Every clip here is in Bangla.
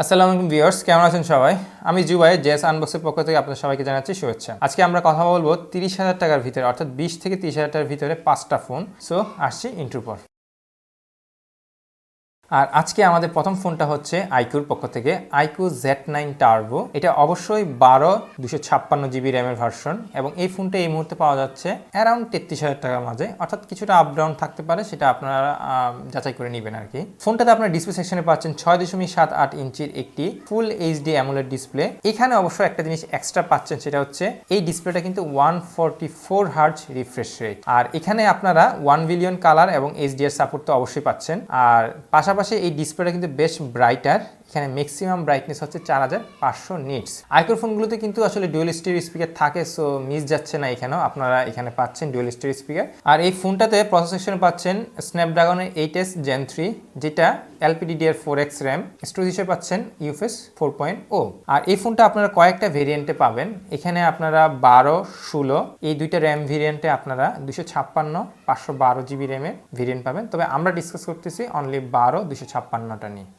আসসালামু আলাইকুম ভিউয়ার্স, কেমন আছেন সবাই? আমি জুবাই জেস আনবক্সের পক্ষ থেকে আপনাদের সবাইকে জানাচ্ছি শুভেচ্ছা। আজকে আমরা কথা বলবো 30,000 টাকার ভিতরে, অর্থাৎ 20 থেকে 30,000 টাকার ভিতরে 5টা ফোন। সো আসছি ইন্ট্রোর পর। আর আজকে আমাদের প্রথম ফোনটা হচ্ছে আইকিউর পক্ষ থেকে আইকিউ Z9 টার্বো। এটা অবশ্যই 256GB র্যামের ভার্সন এবং এই ফোনটা এই মুহূর্তে পাওয়া যাচ্ছে অ্যারাউন্ড 33,000 টাকার মাঝে, অর্থাৎ কিছুটা আপ ডাউন থাকতে পারে, সেটা আপনারা যাচাই করে নেবেন আর কি। ফোনটাতে আপনার ডিসপ্লে সেকশনে পাচ্ছেন 6.78 ইঞ্চির একটি ফুল এইচডি অ্যামোলেড ডিসপ্লে। এখানে অবশ্য একটা জিনিস এক্সট্রা পাচ্ছেন, সেটা হচ্ছে এই ডিসপ্লেটা কিন্তু 144 হার্জ রিফ্রেশ রেট। আর এখানে আপনারা 1 বিলিয়ন কালার এবং এইচডিআর সাপোর্ট তো অবশ্যই পাচ্ছেন। আর পাশাপাশি এই ডিসপ্লেটা কিন্তু বেশ ব্রাইটার। এখানে ম্যাক্সিমাম ব্রাইটনেস হচ্ছে 4500 নিটস। আইকিউর ফোনগুলোতে কিন্তু আসলে ডুয়াল স্টিরিও স্পিকার থাকে, সো মিস যাচ্ছে না। এখানেও আপনারা এখানে পাচ্ছেন ডুয়াল স্টিরিও স্পিকার। আর এই ফোনটাতে প্রসেসর পাচ্ছেন স্ন্যাপড্রাগনের 8S Gen 3, যেটা LPDDR4X র্যাম। স্টোরেজ হিসেবে পাচ্ছেন UFS 4.0। আর এই ফোনটা আপনারা কয়েকটা ভেরিয়েন্টে পাবেন। এখানে আপনারা 12, 16 এই দুইটা র্যাম ভেরিয়েন্টে আপনারা 256, 512GB র্যামের ভেরিয়েন্ট পাবেন। তবে আমরা ডিসকাস করতেছি অনলি 12, 256টা নিয়ে।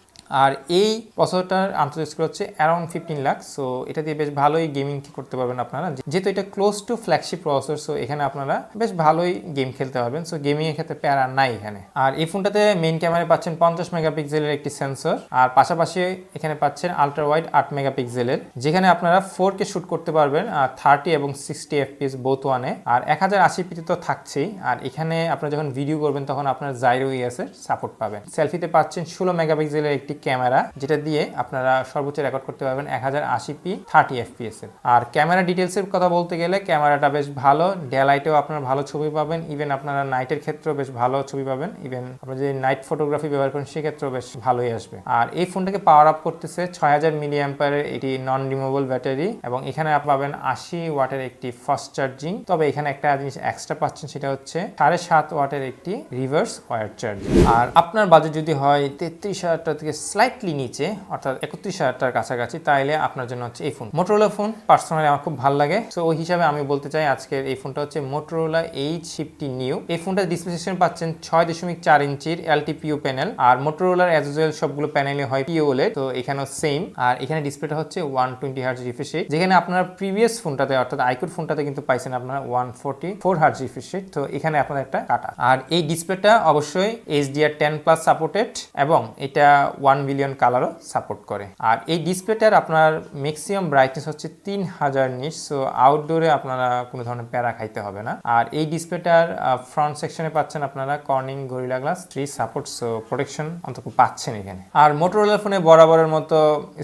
আর এই প্রসেসরটার আন্তর্জাতিক স্কোর হচ্ছে অ্যারাউন্ড 15 লাখ। সো এটা দিয়ে বেশ ভালোই গেমিং করতে পারবেন আপনারা, যেহেতু এটা close two flagship processor. So এখানে আপনারা বেশ ভালোই গেম খেলতে পারবেন। সো গেমিং এর ক্ষেত্রে প্যারা নাই এখানে। আর এই ফোনটাতে মেইন ক্যামেরায় পাচ্ছেন 50 মেগাপিক্সেলের একটি সেন্সর, আর পাশাপাশি এখানে পাচ্ছেন আলট্রা ওয়াইড 8 মেগাপিক্সেলের, যেখানে আপনারা 4K শুট করতে পারবেন, আর 30 এবং 60 FPS বোথ ওয়ানে। আর 1080p তো থাকছেই। আর এখানে আপনারা যখন ভিডিও করবেন তখন আপনার জাইরো EOS এর সাপোর্ট পাবেন। সেলফিতে পাচ্ছেন 16 মেগাপিক্সেলের একটি ক্যামেরা, যেটা দিয়ে আপনারা সর্বোচ্চ রেকর্ড করতে পারবেন 1080p 30 FPS এর। আর ক্যামেরা ডিটেলসের কথা বলতে গেলে ক্যামেরাটা বেশ ভালো। ডে লাইটেও আপনারা ভালো ছবি পাবেন, ইভেন আপনারা নাইটের ক্ষেত্রেও বেশ ভালো ছবি পাবেন। ইভেন আপনারা যদি নাইট ফটোগ্রাফি ব্যবহার করেন সেক্ষেত্রেও বেশ ভালোই আসবে। আর এই ফোনটাকে পাওয়ার আপ করতেছে 6000 মিলিঅ্যাম্পিয়ারের একটি নন রিমুভেবল ব্যাটারি, এবং এখানে পাবেন 80 ওয়াটের একটি ফাস্ট চার্জিং। তবে এখানে একটা জিনিস এক্সট্রা পাচ্ছেন, সেটা হচ্ছে 7.5 ওয়াটের একটি রিভার্স ওয়্যার চার্জিং। আর আপনার বাজেট যদি হয় 33,000 টাকা থেকে স্লাইটলি নিচে, অর্থাৎ 31,000 টাকার কাছাকাছি, তাইলে আপনার জন্য হচ্ছে এই ফোন। মোটরোলা ফোন পার্সোনালি আমার খুব ভালো লাগে। সো ওই হিসাবে আমি বলতে চাই আজকের এই ফোনটা হচ্ছে মোটরোলা H50 নিউ। এই ফোনটা ডিসপ্লে সেকশন পাচ্ছেন 6.4 ইঞ্চির LTPO প্যানেল। আর মোটরোলার অ্যাজ ইউজুয়াল সবগুলো প্যানেলে হয় POLED, তো এখানেও সেম। আর এখানে ডিসপ্লেটা হচ্ছে 120 হার্জ রিফ্রেশ রেট, যেখানে আপনারা প্রিভিয়াস ফোনটাতে অর্থাৎ আইকিউর ফোনটাতে কিন্তু পাইছেন আপনারা 144 হার্জ রিফ্রেশ রেট। তো এখানে আপনাদের একটা কাটা। আর এই ডিসপ্লেটা অবশ্যই HDR10+ সাপোর্টেড, এবং এটা 1 বিলিয়ন কালারও সাপোর্ট করে। আর এই ডিসপ্লেটার আপনার ম্যাক্সিমাম ব্রাইটনেস হচ্ছে 3000 নিটস। সো আউটডোরে আপনারা কোনো ধরনের প্যারা খাইতে হবে না। আর এই ডিসপ্লেটার ফ্রন্ট সেকশনে পাচ্ছেন আপনারা Corning Gorilla glass 3 support, so protection অন্তত পাচ্ছেন এখানে। আর মোটরোলা ফোনে বরাবরের মতো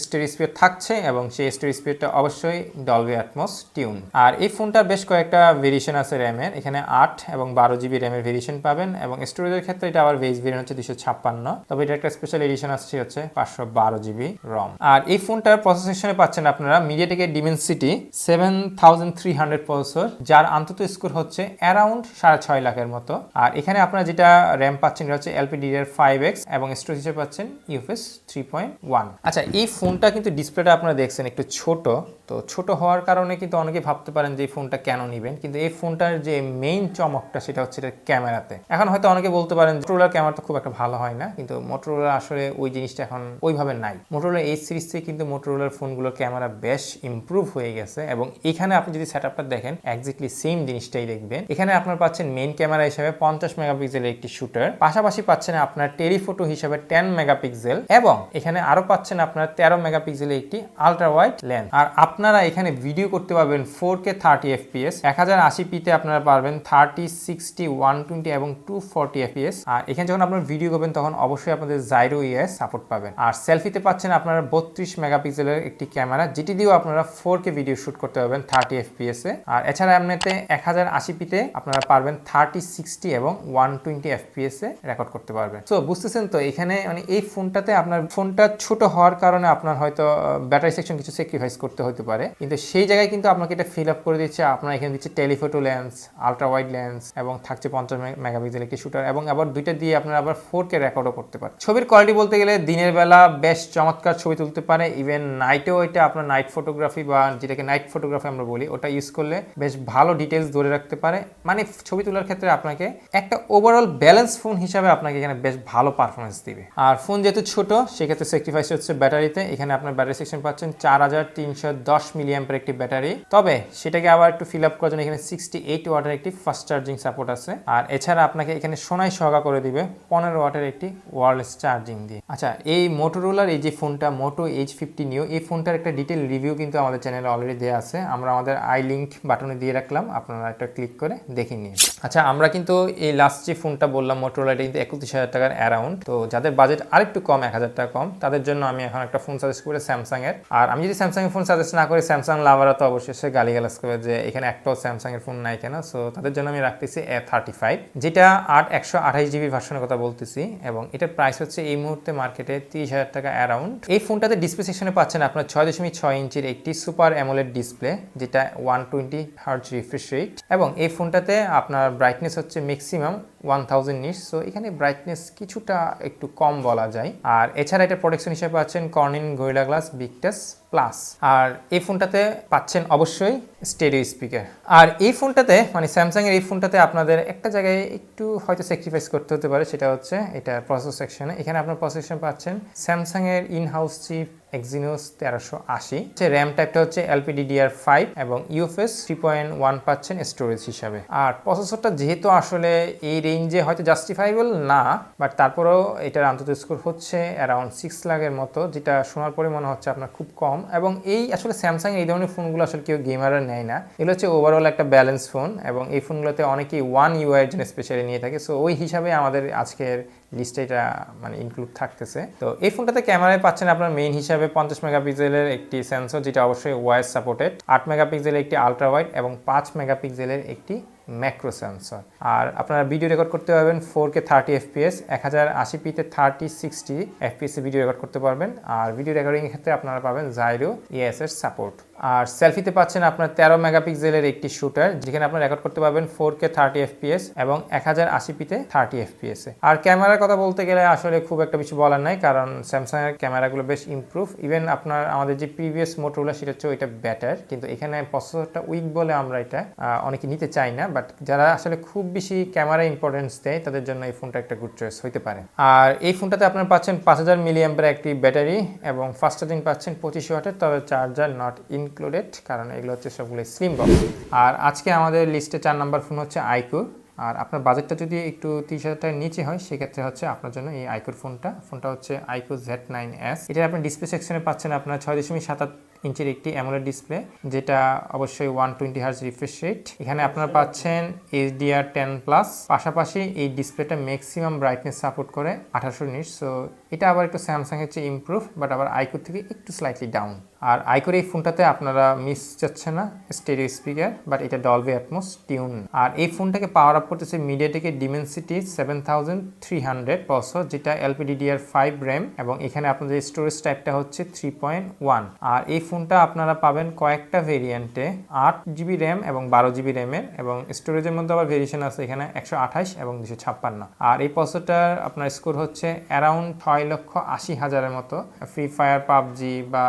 স্টেরিও স্পিকার থাকছে, এবং সেই স্টেরিও স্পিকারটা অবশ্যই ডলবি অ্যাটমস টিউন। আর এই ফোনটার বেশ কয়েকটা ভেরিয়েশন আছে র্যামের। এখানে 8 এবং 12GB র্যামের ভেরিয়েশন পাবেন, এবং স্টোরেজের ক্ষেত্রে এটা আবার বেস ভেরিয়েন্ট হচ্ছে 256। তবে এটা একটা স্পেশাল এডিশন আসছে হচ্ছে 512GB ROM। আর এই ফোনটার প্রসেসরে পাচ্ছেন আপনারা মিডিয়াটেকের ডিমেনসিটি 7300 প্রসেসর, যার আন্তত স্কোর হচ্ছে অ্যারাউন্ড 6.5 লাখের মতো। আর এখানে আপনারা যেটা র্যাম পাচ্ছেন এটা হচ্ছে LPDDR5X, এবং স্টোরেজ হিসেবে পাচ্ছেন UFS 3.1। আচ্ছা, এই ফোনটা কিন্তু ডিসপ্লেটা আপনারা দেখছেন একটু ছোট। তো ছোট হওয়ার কারণে কিন্তু অনেকে ভাবতে পারেন যে এই ফোনটা কেন নেবেন, কিন্তু এই ফোনটার যে মেইন চমকটা সেটা হচ্ছে এটার ক্যামেরাতে। এখন হয়তো অনেকে বলতে পারেন মোটরোলার ক্যামেরা তো খুব একটা ভালো হয় না, কিন্তু মোটরোলা আসলে ওই জিনিসটা এখন ওইভাবে নাই। মোটরোলা H সিরিজ থেকে কিন্তু মোটরোলার ফোনগুলোর ক্যামেরা বেশ ইমপ্রুভ হয়ে গেছে, এবং এখানে আপনি যদি সেটআপটা দেখেন এক্স্যাক্টলি সেম জিনিসটাই দেখবেন। এখানে আপনার পাচ্ছেন মেইন ক্যামেরা হিসেবে 50 মেগাপিক্সেলের একটি শুটার, পাশাপাশি পাচ্ছেন আপনার টেলিফটো হিসেবে 10 মেগাপিক্সেল, এবং এখানে আরো পাচ্ছেন আপনার 13 মেগাপিক্সেলের একটি আলট্রা ওয়াইড লেন্স। আর আপনারা এখানে ভিডিও করতে পারবেন 4K 30 FPS, 1080p তে আপনারা পারবেন 30, 60, 120 এবং 240 FPS। আর এখানে যখন আপনারা ভিডিও করবেন তখন অবশ্যই আপনাদের জাইরো EOS সাপোর্ট পাবেন। আর সেলফিতে পাচ্ছেন আপনারা 32 মেগাপিক্সেলের একটি ক্যামেরা, যেটি দিয়েও আপনারা 4K ভিডিও শুট করতে পারবেন 30 FPS এ। আর এছাড়া এমনিতে 1080p তে আপনারা পারবেন 30, 60 এবং 120 FPS এ রেকর্ড করতে পারবেন। সো বুঝতেছেন তো, এখানে মানে এই ফোনটাতে আপনার ফোনটা ছোট হওয়ার কারণে আপনার হয়তো ব্যাটারি সেকশন কিছু স্যাক্রিফাইস করতে হতে পারে, কিন্তু সেই জায়গায় কিন্তু আপনাকে এটা ফিল আপ করে দিচ্ছে। আপনার এখানে দিচ্ছে telephoto lens, ultra wide lens, এবং থাকছে 50 মেগাপিক্সেল একটি শুটার, এবং আবার দুইটা দিয়ে আপনারা আবার 4K রেকর্ডও করতে পারেন। ছবির কোয়ালিটি বলতে গেলে দিনের বেলা বেশ চমৎকার ছবি তুলতে পারে, ইভেন নাইটেও এটা আপনার নাইট ফটোগ্রাফি বা যেটাকে নাইট ফটোগ্রাফি আমরা বলি ওটা ইউজ করলে বেশ ভালো ডিটেলস ধরে রাখতে পারে। মানে ছবি তোলার ক্ষেত্রে আপনাকে একটা ওভারঅল ব্যালেন্স ফোন হিসাবে আপনাকে এখানে বেশ ভালো পারফরমেন্স দিবে। আর ফোন যেহেতু ছোট সেক্ষেত্রে স্যাক্রিফাইস হচ্ছে ব্যাটারিতে। এখানে আপনার ব্যাটারি সেকশন পাচ্ছেন 4310 মিলি অ্যাম্পিয়ার একটি ব্যাটারি, তবে সেটাকে আবার একটু ফিল আপ করার জন্য এখানে 68 ওয়াটের একটি ফাস্ট চার্জিং সাপোর্ট আছে। আর এছাড়া আপনাকে এখানে সোনাই সহগা করে দিবে 15 ওয়াটের একটি ওয়্যারলেস চার্জিং দিয়ে। আচ্ছা, এই মোটোরোলার এই যে ফোনটা মোটো H50 নিও, এই ফোনটার একটা ডিটেল রিভিউ কিন্তু আমাদের চ্যানেলে অলরেডি দেওয়া আছে, আমরা আমাদের আই লিঙ্ক বাটনে দিয়ে রাখলাম, আপনারা একটা ক্লিক করে দেখে নিন। আচ্ছা, আমরা কিন্তু এই লাস্ট যে ফোনটা বললাম মোটোরোলা, এটা কিন্তু 31,000 টাকার অ্যারাউন্ড। তো যাদের বাজেট আরেকটু কম 1000 টাকা কম তাদের জন্য আমি এখন একটা ফোন সাজেস্ট করি স্যামসাং এর। আর আমি যদি স্যামসাং এর ফোন সাজেস্ট না করি স্যামসাং লাভাররা তো অবশ্যই গালিগালাজ করবে যে এখানে একটাও স্যামসাং এর ফোন নাই কেন। সো তাদের জন্য আমি রাখতেছি A35, যেটা 128 জিবি ভার্সনের কথা বলতেছি, এবং এটার প্রাইস হচ্ছে এই মুহূর্তে মার্কেটে 30,000 টাকা অ্যারাউন্ড। এই ফোনটাতে ডিসপ্লে সেকশনে পাচ্ছেন আপনার 6.6 ইঞ্চির একটি সুপার অ্যামোলেড ডিসপ্লে, যেটা 120 হার্জ রিফ্রেশ রেট, এবং এই ফোনটাতে আপনার ব্রাইটনেস হচ্ছে ম্যাক্সিমাম 1000 নিটস। সো এখানে ব্রাইটনেস কিছুটা একটু কম বলা যায়। আর এছাড়া এটা প্রোটেকশন হিসেবে পাচ্ছেন Corning Gorilla Glass Victus plus. আর এই ফোনটাতে পাচ্ছেন অবশ্যই স্টেরিও স্পিকার। আর এই ফোনটাতে মানে স্যামসাং এর এই ফোনটাতে আপনাদের একটা জায়গায় একটু হয়তো স্যাক্রিফাইস করতে হতে পারে, সেটা হচ্ছে এটা প্রসেসর সেকশনে। এখানে আপনার প্রসেসর পাচ্ছেন স্যামসাং এর in house chip Exynos 1380, RAM টাইপটা হচ্ছে LPDDR5 এবং UFS 3.1 পাচ্ছেন স্টোরেজ হিসাবে। আর প্রসেসরটা যেহেতু আসলে এই রেঞ্জে হয়তো জাস্টিফাইবল না, বাট তারপরেও এটার আন্তর্জাতিক স্কোর হচ্ছে অ্যারাউন্ড 6 লাখের মতো, যেটা শোনার পরে মনে হচ্ছে আপনার খুব কম। এবং এই আসলে স্যামসাং এই ধরনের ফোনগুলো আসলে কেউ গেমাররা নেয় না, এগুলো হচ্ছে ওভারঅল একটা ব্যালেন্স ফোন, এবং এই ফোনগুলোতে অনেকেই ওয়ান ইউআই এর জন্য স্পেশালি নিয়ে থাকে। সো ওই হিসাবে আমাদের আজকের লিস্টে এটা মানে ইনক্লুড থাকতেছে। তো এই ফোনটাতে ক্যামেরায় পাচ্ছেন আপনার মেইন হিসাবে 50 মেগাপিক্সেলের একটি সেন্সর, যেটা অবশ্যই ওয়াইস সাপোর্টেড, 8 মেগাপিক্সেলের একটি আলট্রা ওয়াইড এবং 5 মেগাপিক্সেলের একটি ম্যাক্রো সেন্সর। আর আপনারা ভিডিও রেকর্ড করতে পারবেন 4K 30 FPS, 1080p-তে 30-60 FPS এ ভিডিও রেকর্ড করতে পারবেন। আর ভিডিও রেকর্ডিং এর ক্ষেত্রে আপনারা পাবেন জাইরো EOS এর সাপোর্ট। আর সেলফিতে পাচ্ছেন আপনার 13 মেগাপিক্সেলের একটি শুটার, যেখানে আপনারা রেকর্ড করতে পারবেন 4K 30 FPS এবং 1080p-তে 30 FPS এ। আর ক্যামেরার কথা বলতে গেলে আসলে খুব একটা কিছু বলার নাই, কারণ স্যামসাং এর ক্যামেরাগুলো বেশ ইমপ্রুভ। ইভেন আপনার আমাদের যে প্রিভিয়াস মোটোরোলা সেটা হচ্ছে ওইটা বেটার, কিন্তু এখানে প্রসেসরটা উইক বলে আমরা এটা অনেকে নিতে চাই না। বাট যারা আসলে খুব বেশি ক্যামেরা ইম্পর্টেন্স দেয় তাদের জন্য এই ফোনটা একটা গুড চয়েস হতে পারে। আর এই ফোনটাতে আপনারা পাচ্ছেন 5000 মিলি অ্যাম্পিয়ার একটি ব্যাটারি এবং ফাস্ট চার্জিং পাচ্ছেন 25 ওয়াটের, তবে চার্জার নট ইনক্লুডেড, কারণ এগুলো হচ্ছে সবগুলো স্লিম বক্স। আর আজকে আমাদের লিস্টে 4 নাম্বার ফোন হচ্ছে আইকুর। আর আপনার বাজেটটা যদি একটু 30,000 টাকার নিচে হয় সেক্ষেত্রে হচ্ছে আপনার জন্য এই আইকুর ফোনটা হচ্ছে আইকু Z9s। এটা আপনার ডিসপ্লে সেকশনে পাচ্ছেন আপনার 6.7 ইঞ্চির একটি অ্যামোলেড ডিসপ্লে, যেটা অবশ্যই 120 হার্জ রিফ্রেশ রেট। এখানে আপনারা পাচ্ছেন HDR10+, পাশাপাশি এই ডিসপ্লেটা ম্যাক্সিমাম ব্রাইটনেস সাপোর্ট করে 1800 নিটস। সো এটা আবার একটু স্যামসাং এর চেয়ে ইমপ্রুভ, বাট আবার আইকুর থেকে একটু স্লাইটলি ডাউন। আর আইকুর এই ফোনটাতে আপনারা মিস যাচ্ছে না স্টেরিও স্পিকার, বাট এটা ডলবি অ্যাটমস টিউন। আর এই ফোনটাকে পাওয়ার আপ করতেছে মিডিয়াটেকের ডিমেনসিটি 7300 প্রসেসর, যেটা LPDDR5 র্যাম, এবং এখানে আপনাদের স্টোরেজ টাইপটা হচ্ছে 3.1। আর এই ফোনটা আপনারা পাবেন কয়েকটা ভেরিয়েন্টে, 8GB র্যাম এবং 12GB র্যামের, এবং স্টোরেজের মধ্যে আবার ভেরিয়েশন আছে এখানে 128 এবং 256। আর এই প্রসেসরটার আপনার স্কোর হচ্ছে অ্যারাউন্ড 6,80,000-এর মতো। ফ্রি ফায়ার, পাবজি বা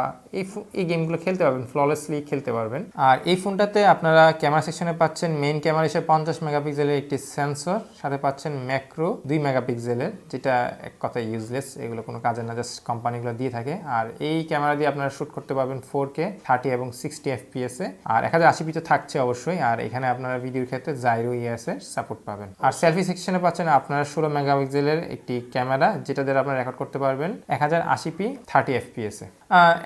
এই গেমগুলো খেলতে পারবেন, ফ্ললেসলি খেলতে পারবেন। আর এই ফোনটাতে আপনারা ক্যামেরা সেকশনে পাচ্ছেন মেইন ক্যামেরা হিসেবে 50 মেগাপিক্সেলের একটি সেন্সর, সাথে পাচ্ছেন ম্যাক্রো 2 মেগাপিক্সেলের, যেটা এক কথায় ইউজলেস, এগুলো কোনো কাজের না, জাস্ট কোম্পানিগুলো দিয়ে থাকে। আর এই ক্যামেরা দিয়ে আপনারা শ্যুট করতে পারবেন 4K 30 এবং 60 FPS এ, আর 1080p তো থাকছে অবশ্যই। আর এখানে আপনারা ভিডিওর ক্ষেত্রে জাইরো EOS এর সাপোর্ট পাবেন। আর সেলফি সেকশনে পাচ্ছেন আপনারা 16 মেগাপিক্সেলের একটি ক্যামেরা, যেটা দিয়ে আপনারা রেকর্ড করতে পারবেন 1080p 30 FPS এ।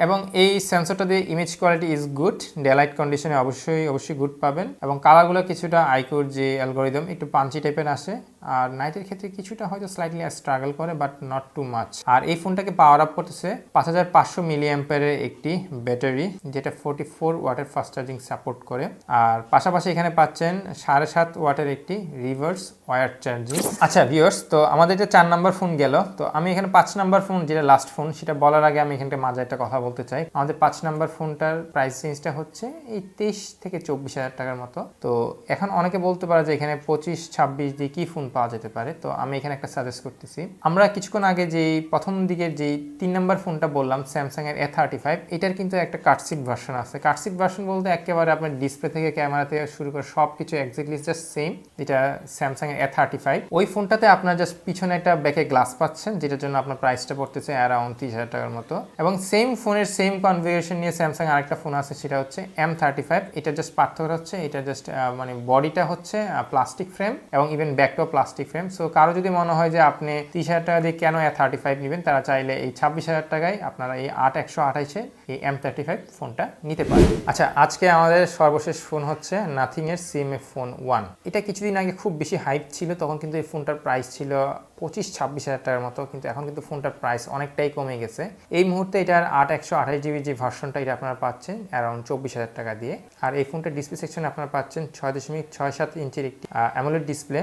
এবং এই সেন্সরটা দিয়ে image quality is good, delight কন্ডিশনে অবশ্যই গুড পাবেন, এবং কালারগুলো কিছুটা আইকুর যে অ্যালগোরিদম একটু পাঞ্চি টাইপের আসে। আর নাইটের ক্ষেত্রে কিছুটা হয়তো স্লাইটলি স্ট্রাগল করে, বাট নট টু মাচ। আর এই ফোনটাকে পাওয়ার আপ করতেছে 5500 মিলি অ্যাম্পিয়ারের একটি ব্যাটারি, যেটা 44 ওয়াটের ফাস্ট চার্জিং সাপোর্ট করে। আর পাশাপাশি এখানে পাচ্ছেন 7.5 ওয়াটের একটি রিভার্স ওয়্যার চার্জিং। আচ্ছা ভিউয়ার্স, তো আমাদের এটা 4 নাম্বার ফোন গেল। তো আমি এখানে 5 নাম্বার ফোন, যেটা লাস্ট ফোন, সেটা বলার আগে আমি এখানটা মাঝে একটা কথা বলতে চাই। আমাদের 5 নাম্বার ফোনটার প্রাইস রেঞ্জটা হচ্ছে এই 23 থেকে 24 হাজার টাকার মতো। তো এখন অনেকে বলতে পারে যে এখানে 25-26 দিয়ে কি ফোন পাওয়া যেতে পারে। তো আমি এখানে একটা সাজেস্ট করতেছি। আমরা কিছুক্ষণ আগে যে প্রথম দিকের যে 3 নাম্বার ফোনটা বললাম স্যামসাং এর A35, এটার কিন্তু একটা কাটসিট ভার্সন আছে। কাটসিট ভার্সন বলতে একেবারে আপনার ডিসপ্লে থেকে ক্যামেরা থেকে শুরু করে সব কিছু এক্স্যাক্টলি জাস্ট সেম, যেটা স্যামসাং এর A35। ওই ফোনটাতে আপনার জাস্ট পিছনে একটা ব্যাকে গ্লাস পাচ্ছেন, যেটার জন্য আপনার প্রাইসটা পড়তেছে অ্যারাউন্ড 30,000 টাকার মতো। এবং সেম ফোনের সেম কনফিগারেশন নিয়ে স্যামসাং আরেকটা ফোন আছে, সেটা হচ্ছে M35। এটা জাস্ট পার্থক্য হচ্ছে এটা জাস্ট মানে বডিটা হচ্ছে প্লাস্টিক ফ্রেম এবং ইভেন ব্যাকটাও প্লাস্টিক ফ্রেম। সো কারো যদি মনে হয় যে আপনি 30,000 টাকা দিয়ে কেন A35 নেবেন, তারা চাইলে এই 26,000 টাকায় আপনারা এই 8128-এর এই M35 ফোনটা নিতে পারেন। আচ্ছা, আজকে আমাদের সর্বশেষ ফোন হচ্ছে নাথিং এর CMF ফোন 1। এটা কিছুদিন আগে খুব বেশি হাইপ ছিল, তখন কিন্তু এই ফোনটার প্রাইস ছিল 25-26,000 টাকার মতো, কিন্তু এখন কিন্তু ফোনটার প্রাইস অনেকটাই কমে গেছে। এই মুহূর্তে এটার 8/128GB যে ভার্সনটা, এটা আপনারা পাচ্ছেন অ্যারাউন্ড 24,000 টাকা দিয়ে। আর এই ফোনটার ডিসপ্লে সেকশনে আপনারা পাচ্ছেন 6.67 ইঞ্চির একটি অ্যামোলেড ডিসপ্লে,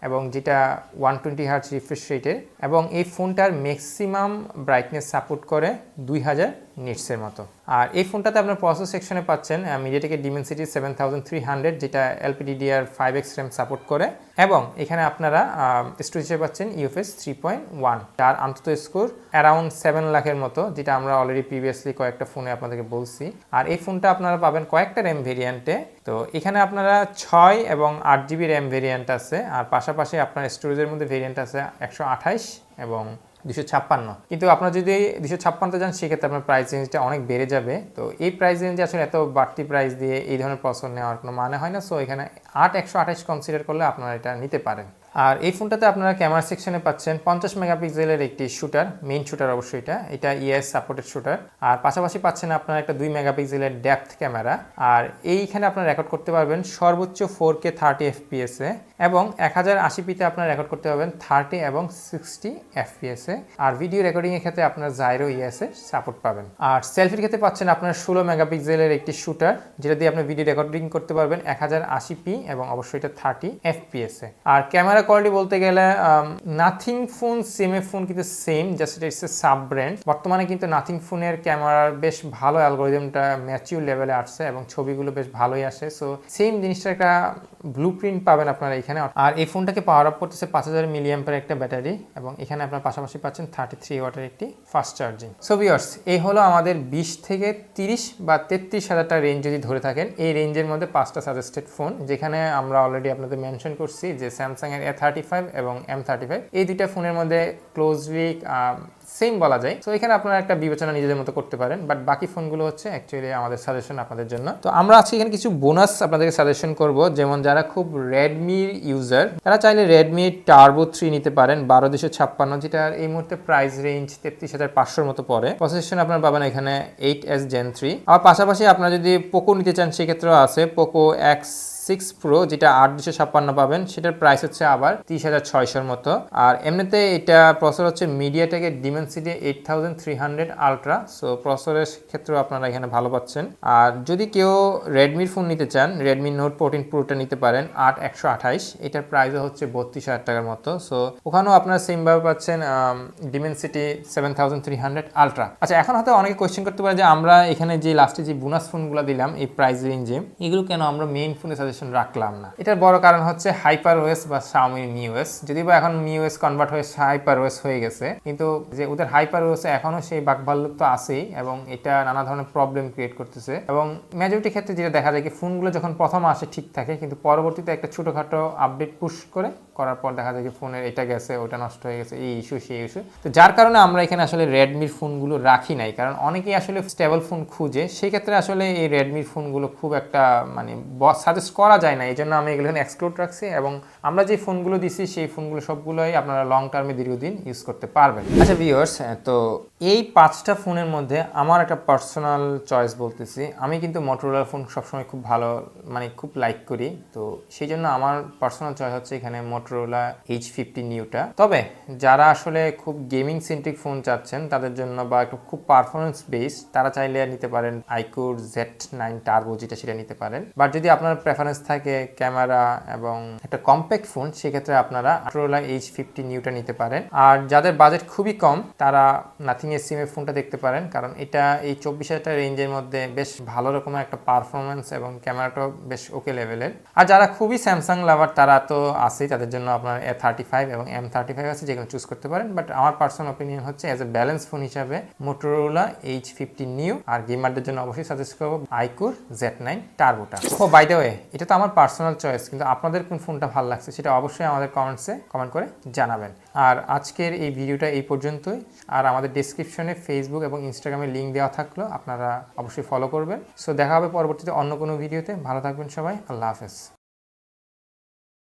এবং যেটা 120 হার্জ রিফ্রেশ রেটের, এবং এই ফোনটার ম্যাক্সিমাম ব্রাইটনেস সাপোর্ট করে 2000 নিটসের মতো। আর এই ফোনটাতে আপনার প্রসেসর সেকশনে পাচ্ছেন মিডিয়াটেকের ডিমেনসিটি 7300, যেটা LPDDR5X র্যাম সাপোর্ট করে, এবং এখানে আপনারা স্টোরেজে পাচ্ছেন UFS 3.1, যার আন্তত স্কোর অ্যারাউন্ড 7 লাখের মতো, যেটা আমরা অলরেডি প্রিভিয়াসলি কয়েকটা ফোনে আপনাদেরকে বলছি। আর এই ফোনটা আপনারা পাবেন কয়েকটা র্যাম ভেরিয়েন্টে। তো এখানে আপনারা 6 এবং 8GB র্যাম ভেরিয়েন্ট আছে, আর পাশাপাশি আপনার স্টোরেজের মধ্যে ভেরিয়েন্ট আছে 128 এবং 256। কিন্তু আপনারা যদি 256 যান, সেক্ষেত্রে আপনার প্রাইস রেঞ্জটা অনেক বেড়ে যাবে। তো এই প্রাইস রেঞ্জে আসলে এত বাড়তি প্রাইস দিয়ে এই ধরনের প্রসেসর নেওয়ার কোনো মানে হয় না। সো এখানে 8/128 কনসিডার করলে আপনারা এটা নিতে পারেন। আর এই ফোনটাতে আপনারা ক্যামেরা সেকশনে পাচ্ছেন 50 মেগাপিক্সেলের একটি শুটার, মেইন শুটার অবশ্যই এটা EOS সাপোর্টেড শুটার। আর পাশাপাশি পাচ্ছেন আপনারা একটা 2 মেগাপিক্সেলের ডেপথ ক্যামেরা। আর এইখানে আপনারা রেকর্ড করতে পারবেন সর্বোচ্চ 4K 30 FPS এ, এবং 1080p-তে আপনারা রেকর্ড করতে পারবেন 30 এবং 60 FPS এ। আর ভিডিও রেকর্ডিং এর ক্ষেত্রে আপনারা জাইরো EOS এর সাপোর্ট পাবেন। আর সেলফির ক্ষেত্রে পাচ্ছেন আপনারা 16 মেগাপিক্সেলের একটি শুটার, যেটা দিয়ে আপনি ভিডিও রেকর্ডিং করতে পারবেন 1080p এবং অবশ্যই এটা 30 FPS এ। আর ক্যামেরা কোয়ালিটি বলতে গেলে নাথিং ফোন CMF ফোন কিন্তু same, just it's a sub brand. বর্তমানে কিন্তু নাথিং ফোনের ক্যামেরার বেশ ভালো অ্যালগরিদমটা ম্যাচিউর লেভেলে আসছে, এবং ছবিগুলো বেশ ভালোই আসে। সো সেম জিনিসটার একটা ব্লুপ্রিন্ট পাবেন আপনারা এখানে। আর এই ফোনটাকে পাওয়ার আপ করতেছে 5000 মিলিঅ্যাম্পের একটা ব্যাটারি, এবং এখানে আপনার পাশাপাশি পাচ্ছেন 33 ওয়াটের একটি ফাস্ট চার্জিং। সো ভিউয়ার্স, এই হলো আমাদের 20 থেকে 30 বা 33,000 টাকা রেঞ্জ যদি ধরে থাকেন, এই রেঞ্জের মধ্যে 5টা সাজেস্টেড ফোন, যেখানে আমরা অলরেডি আপনাদের মেনশন করছি যে স্যামসাং এর A35 এবং M35, এই দুইটা ফোনের মধ্যে ক্লোজলি সেম বলা যায়। তো এখানে আপনারা একটা বিবেচনা নিজেদের মতো করতে পারেন, বাট বাকি ফোনগুলো হচ্ছে অ্যাকচুয়ালি আমাদের সাজেশন আপনাদের জন্য। তো আমরা আজকে এখানে কিছু বোনাস আপনাদেরকে সাজেশন করব, যেমন যারা খুব রেডমির ইউজার, তারা চাইলে রেডমি টার্বো 3 নিতে পারেন 12256, যেটার এই মুহূর্তে প্রাইস রেঞ্জ 33,500 মতো পড়ে। প্রসেসর আপনারা পাবেন এখানে 8S Gen 3। আর পাশাপাশি আপনারা যদি পোকো নিতে চান, সেক্ষেত্রেও আছে পোকো X6 Pro, যেটা 8256 পাবেন, সেটার প্রাইস হচ্ছে আবার 30,600 মতো। আর এমনিতে এটা প্রসেসর হচ্ছে মিডিয়াটেকের ডিমেনসিটি 8300 আলট্রা। সো প্রসেসরের ক্ষেত্রেও আপনারা এখানে ভালো পাচ্ছেন। আর যদি কেউ রেডমির ফোন নিতে চান, রেডমি নোট 14 প্রোটা নিতে পারেন 8128, এটার প্রাইসও হচ্ছে 32,000 টাকার মতো। সো ওখানেও আপনারা সেম ভাবে পাচ্ছেন ডিমেনসিটি 7300 আলট্রা। আচ্ছা, এখন হয়তো অনেকে কোয়েশ্চেন করতে পারে যে আমরা এখানে যে লাস্টে যে বোনাস ফোনগুলো দিলাম এই প্রাইস রেঞ্জে, এগুলো কেন আমরা মেইন ফোনে সাজেশন রাখলাম না? এটার বড় কারণ হচ্ছে HyperOS বা Xiaomi MIUI, যদিও বা এখন MIUI কনভার্ট হয়ে HyperOS হয়ে গেছে, কিন্তু যে ওদের HyperOS এখনো সেই বাকভাল্লুক তো আছেই, এবং এটা নানা ধরনের প্রবলেম ক্রিয়েট করতেছে। এবং মেজরিটি ক্ষেত্রে যেটা দেখা যায় কি, ফোনগুলো যখন প্রথম আসে ঠিক থাকে, কিন্তু পরবর্তীতে একটা ছোটখাটো আপডেট পুশ করার পর দেখা যায় কি ফোনের এটা গেছে, ওটা নষ্ট হয়ে গেছে, এই ইস্যু সেই ইস্যু। তো যার কারণে আমরা এখানে আসলে রেডমির ফোনগুলো রাখি নাই, কারণ অনেকেই আসলে স্টেবল ফোন খুঁজে, সেই ক্ষেত্রে আসলে এই রেডমির ফোনগুলো খুব একটা মানে সাজেস্ট করা যায় না। এই জন্য আমি এগুলো এক্সক্লুড রাখছি, এবং আমরা যে ফোনগুলো দিছি সেই ফোনগুলো সবগুলোই আপনারা লং টার্মে দীর্ঘদিন ইউজ করতে পারবেন। আচ্ছা ভিউয়ার্স, তো এই 5টা ফোনের মধ্যে আমার একটা পার্সোনাল চয়েস বলতেছি, আমি কিন্তু মোটরোলা ফোন সবসময় খুব ভালো মানে খুব লাইক করি। তো সেই জন্য আমার পার্সোনাল চয়েস হচ্ছে এখানে মোটরোলা H50 নিউটা। তবে যারা আসলে খুব গেমিং সেন্ট্রিক ফোন চাচ্ছেন তাদের জন্য, বা একটু খুব পারফরমেন্স বেস, তারা চাইলে নিতে পারেন iQOO Z9 টার্বো, যেটা সেটা নিতে পারেন। বাট যদি আপনার প্রেফারেন্স পারফরমেন্স থাকে, ক্যামেরা এবং একটা কম্প্যাক্ট ফোন, সেক্ষেত্রে আপনারা Motorola H50 Newটা নিতে পারেন। আর যাদের বাজেট খুবই কম তারা নাথিং এর সিমের ফোনটা দেখতে পারেন, কারণ এটা এই 24,000 টাকা রেঞ্জের মধ্যে বেশ ভালো রকমের একটা পারফরমেন্স এবং ক্যামেরাটাও বেশ ওকে লেভেলের। আর যারা খুবই স্যামসাং লাভার তারা তো আছেই, তাদের জন্য আপনার A35 এবং M35 আছে, যেগুলো চুজ করতে পারেন। বাট আমার পার্সোনাল অপিনিয়ন হচ্ছে অ্যাজ এ ব্যালেন্স ফোন হিসাবে Motorola H50 New, আর গেমারদের জন্য অবশ্যই সাজেস্ট করবো iQOO Z9 টার্বোটা। ও বাই দ্য ওয়ে, এটা তো আমার পার্সোনাল চয়েস, কিন্তু আপনাদের কোন ফোনটা ভালো লাগছে সেটা অবশ্যই আমাদের কমেন্টসে কমেন্ট করে জানাবেন। আর আজকের এই ভিডিওটা এই পর্যন্তই। আর আমাদের ডেসক্রিপশনে ফেসবুক এবং ইনস্টাগ্রামের লিঙ্ক দেওয়া থাকলো, আপনারা অবশ্যই ফলো করবেন। সো দেখা হবে পরবর্তীতে অন্য কোনো ভিডিওতে। ভালো থাকবেন সবাই, আল্লাহ হাফেজ।